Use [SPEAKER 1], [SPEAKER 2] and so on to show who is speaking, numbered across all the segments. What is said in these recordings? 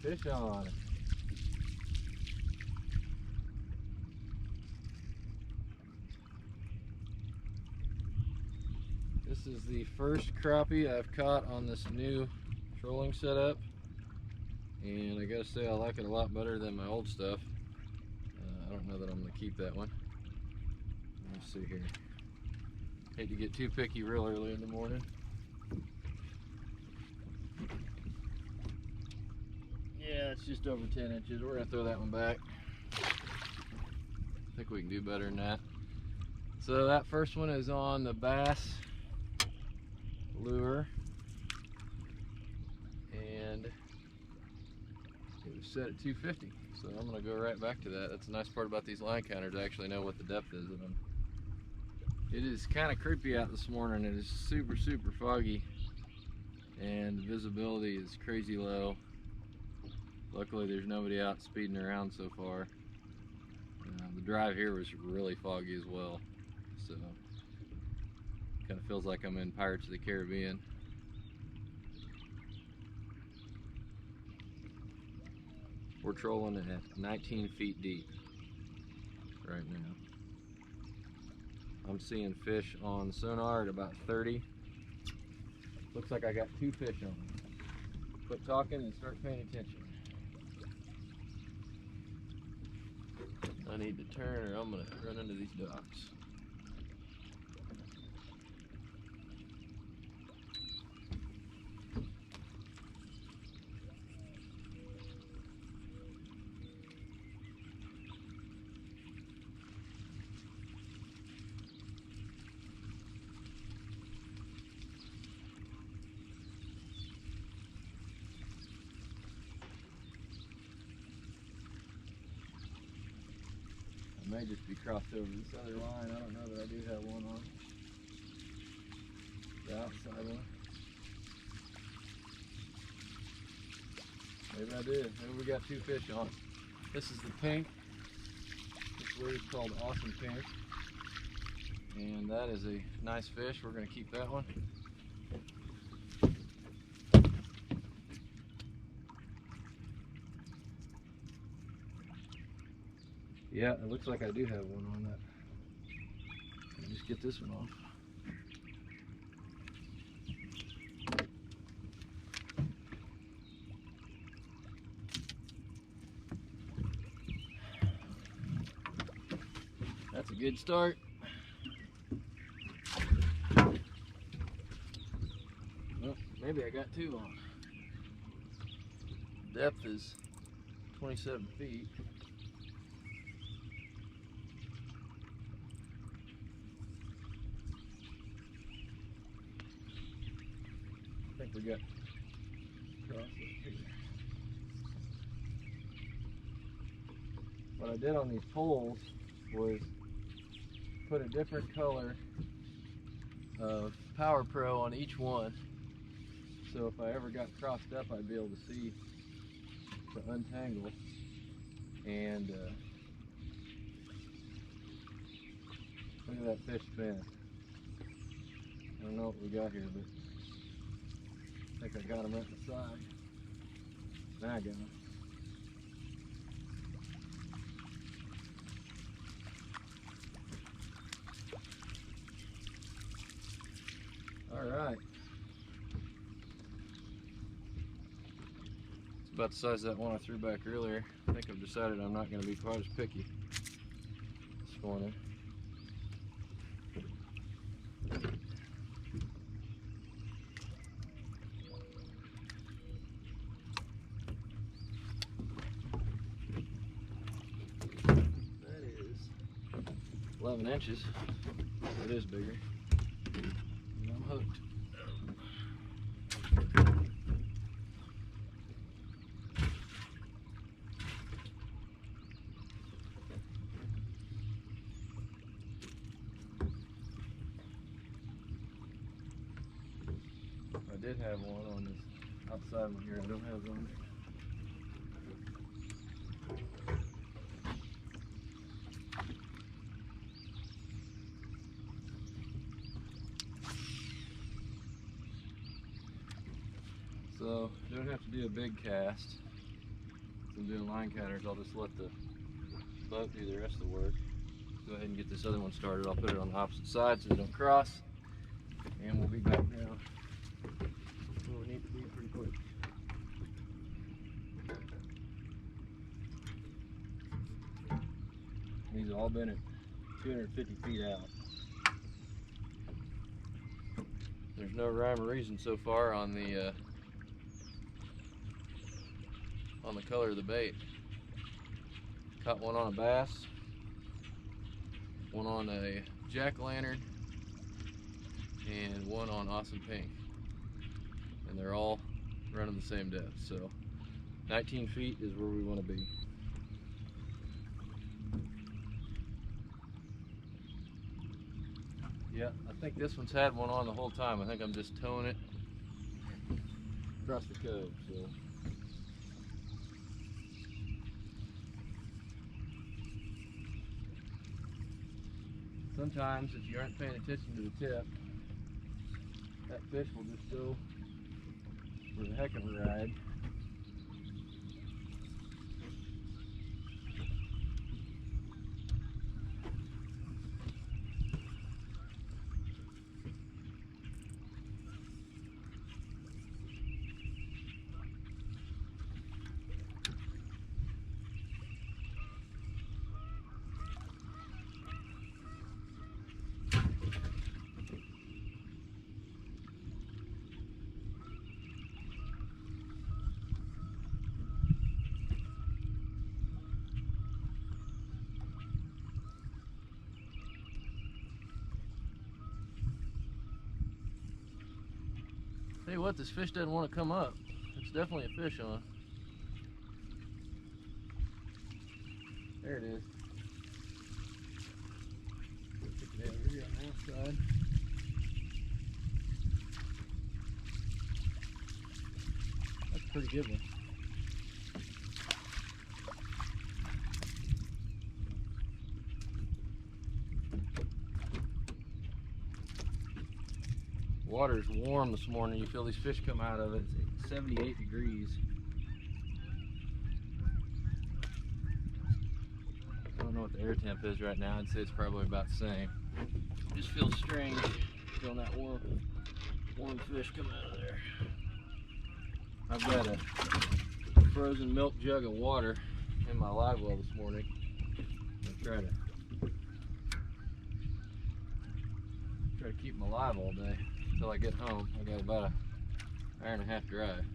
[SPEAKER 1] Fish on. This is the first crappie I've caught on this new trolling setup, and I gotta say I like it a lot better than my old stuff. I don't know that I'm gonna keep that one. Let's see here. Hate to get too picky real early in the morning. Yeah, it's just over 10 inches. We're gonna throw that one back. I think we can do better than that. So that first one is on the bass lure, and it was set at 250. So I'm gonna go right back to that. That's the nice part about these line counters. I actually know what the depth is of them. It is kind of creepy out this morning. It is super foggy, and the visibility is crazy low. Luckily there's nobody out speeding around so far. The drive here was really foggy as well, so kind of feels like I'm in Pirates of the Caribbean. We're trolling at 19 feet deep right now. I'm seeing fish on sonar at about 30. Looks like I got 2 fish on. Quit talking and start paying attention. I need to turn or I'm gonna run into these docks. I may just be crossed over this other line. I don't know that I do have one on the outside one. Maybe I did. Maybe we got 2 fish on. This is the pink. This lure is called Awesome Pink, and that is a nice fish. We're going to keep that one. Yeah, it looks like I do have one on that. Let me just get this one off. That's a good start. Well, maybe I got 2 on. Depth is 27 feet. I think we got across up here. What I did on these poles was put a different color of Power Pro on each one, so if I ever got crossed up I'd be able to see to untangle. And look at that fish spin. I don't know what we got here, but I think I got him at the side. Now I got him. All right. It's about the size of that one I threw back earlier. I think I've decided I'm not going to be quite as picky this morning. That is 11 inches. It is bigger. And I'm hooked. I did have one on this outside one here. I don't have one. So don't have to do a big cast. I'm doing line counters, I'll just let the boat do the rest of the work. Go ahead and get this other one started. I'll put it on the opposite side so they don't cross, and we'll be back now where we need to be pretty quick. These have all been at 250 feet out. There's no rhyme or reason so far on the color of the bait. Caught one on a bass, one on a jack-o'-lantern, and one on awesome pink. And they're all running the same depth. So 19 feet is where we want to be. Yeah, I think this one's had one on the whole time. I think I'm just towing it across the cove. So sometimes if you aren't paying attention to the tip, that fish will just go for the heck of a ride. Tell you what, this fish doesn't want to come up. It's definitely a fish on. There it is. Stick it over here on the outside. That's a pretty good one. Water's warm this morning. You feel these fish come out of it. It's 78 degrees. I don't know what the air temp is right now. I'd say it's probably about the same. It just feels strange feeling that warm fish come out of there. I've got a frozen milk jug of water in my live well this morning. I'll try to keep them alive all day. Until I get home. I got about an hour and a half drive.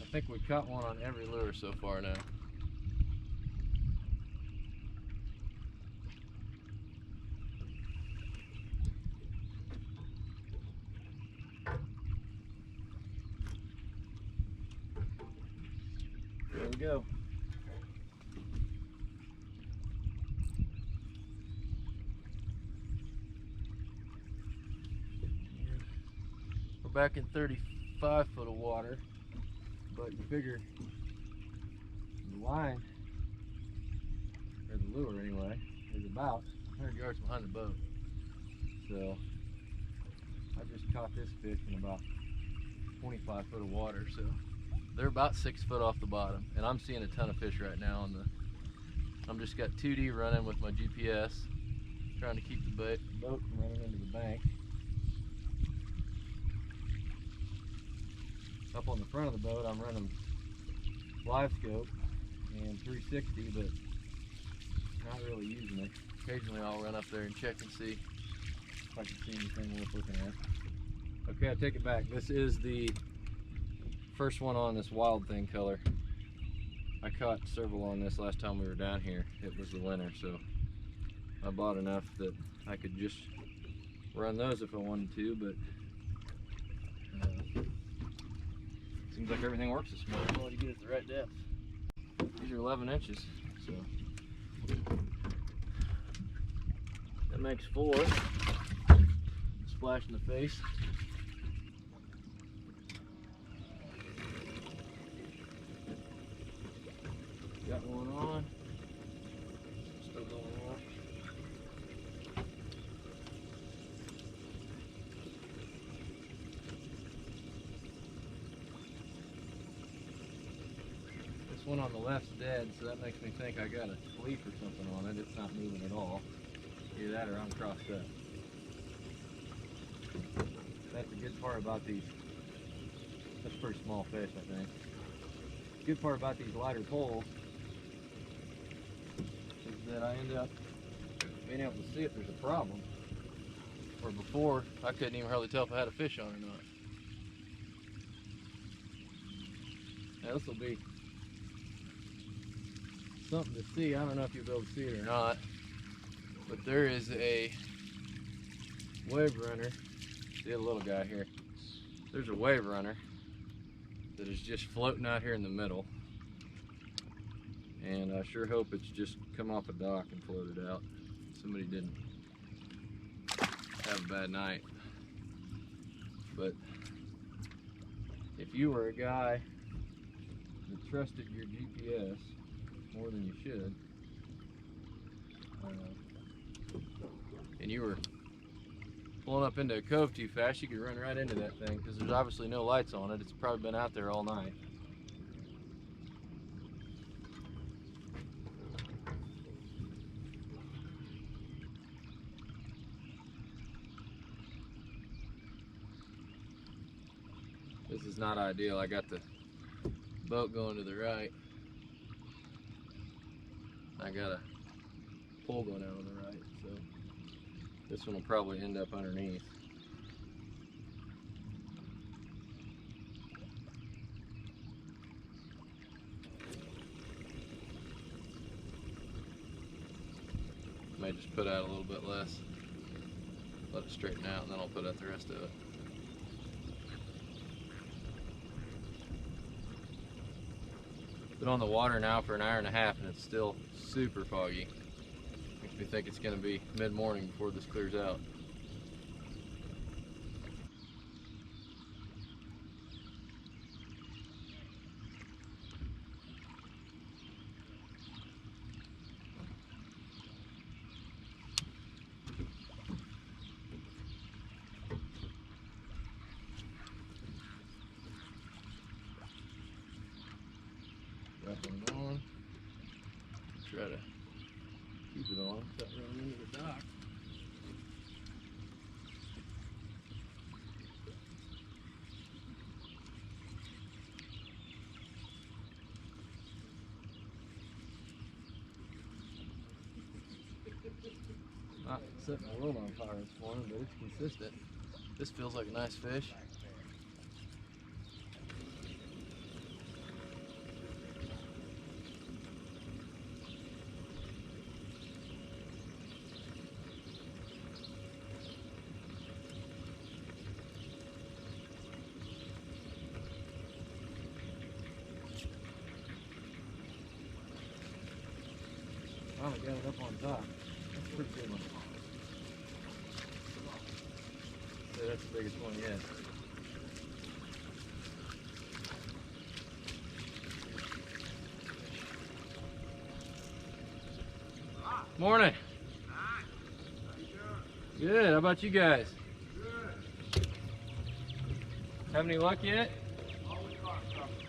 [SPEAKER 1] I think we caught one on every lure so far now. There we go. We're back in 35 foot of water, but you figure the line, or the lure anyway, is about 100 yards behind the boat. So I just caught this fish in about 25 foot of water, so they're about 6 foot off the bottom, and I'm seeing a ton of fish right now on the. I'm just got 2D running with my GPS, trying to keep the boat from running into the bank. Up on the front of the boat, I'm running live scope and 360, but not really using it. Occasionally, I'll run up there and check and see if I can see anything worth looking at. Okay, I take it back. This is the first one on this wild thing color. I caught several on this last time we were down here. It was the winter, so I bought enough that I could just run those if I wanted to, but seems like everything works this morning. I want to get it the right depth. These are 11 inches, so that makes 4. Splash in the face. Got one on. Still going on. This one on the left's dead, so that makes me think I got a leaf or something on it. It's not moving at all. Either that or I'm crossed up. That's the good part about these. That's a pretty small fish, I think. The good part about these lighter poles is that I end up being able to see if there's a problem. Where before, I couldn't even hardly tell if I had a fish on or not. Now this will be something to see. I don't know if you'll be able to see it or not, but there is a wave runner. See a little guy here. There's a wave runner that is just floating out here in the middle, and I sure hope it's just come off a dock and floated out. Somebody didn't have a bad night. But if you were a guy that trusted your GPS more than you should, and you were pulling up into a cove too fast, you could run right into that thing, because there's obviously no lights on it. It's probably been out there all night. This is not ideal. I got the boat going to the right. I got a pole going out on the right, so this one will probably end up underneath. May just put out a little bit less. Let it straighten out, and then I'll put out the rest of it. Been on the water now for an hour and a half, and it's still super foggy. Makes me think it's going to be mid-morning before this clears out. Got one on. Try to keep it on without running into the dock. Not setting the world on fire this morning, but it's consistent. This feels like a nice fish. Finally got it up on top. That's pretty good one. So that's the biggest one yet. Morning.
[SPEAKER 2] Hi. How you doing?
[SPEAKER 1] Good. How about you guys?
[SPEAKER 2] Good.
[SPEAKER 1] Have any luck yet?
[SPEAKER 2] Always caught something.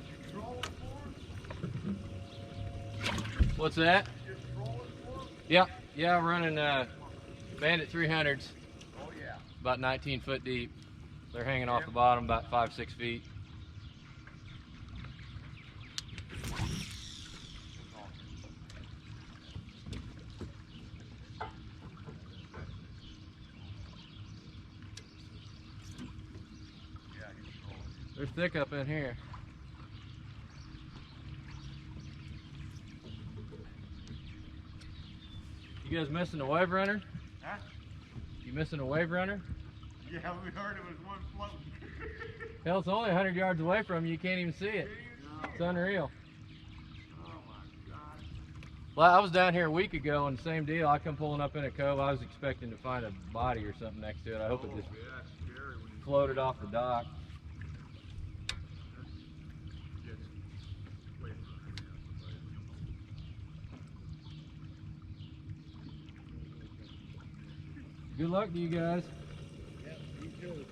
[SPEAKER 2] You trolling for us?
[SPEAKER 1] What's that?
[SPEAKER 2] You trolling for us?
[SPEAKER 1] Yeah, I'm running Bandit 300s,
[SPEAKER 2] Oh yeah.
[SPEAKER 1] about 19 foot deep. They're hanging off the bottom about 5-6 feet.
[SPEAKER 2] Yeah, he's trolling.
[SPEAKER 1] They're thick up in here. You guys missing a wave runner?
[SPEAKER 2] Huh?
[SPEAKER 1] You missing a wave runner?
[SPEAKER 2] Yeah, we heard it was one floating.
[SPEAKER 1] Hell, it's only 100 yards away from you. You can't even see it. It's unreal.
[SPEAKER 2] Oh my God.
[SPEAKER 1] Well, I was down here a week ago and the same deal. I come pulling up in a cove. I was expecting to find a body or something next to it. I hope it just
[SPEAKER 2] Yeah, it's scary when you
[SPEAKER 1] floated off the dock. Good luck to you guys.
[SPEAKER 3] Yeah, you too.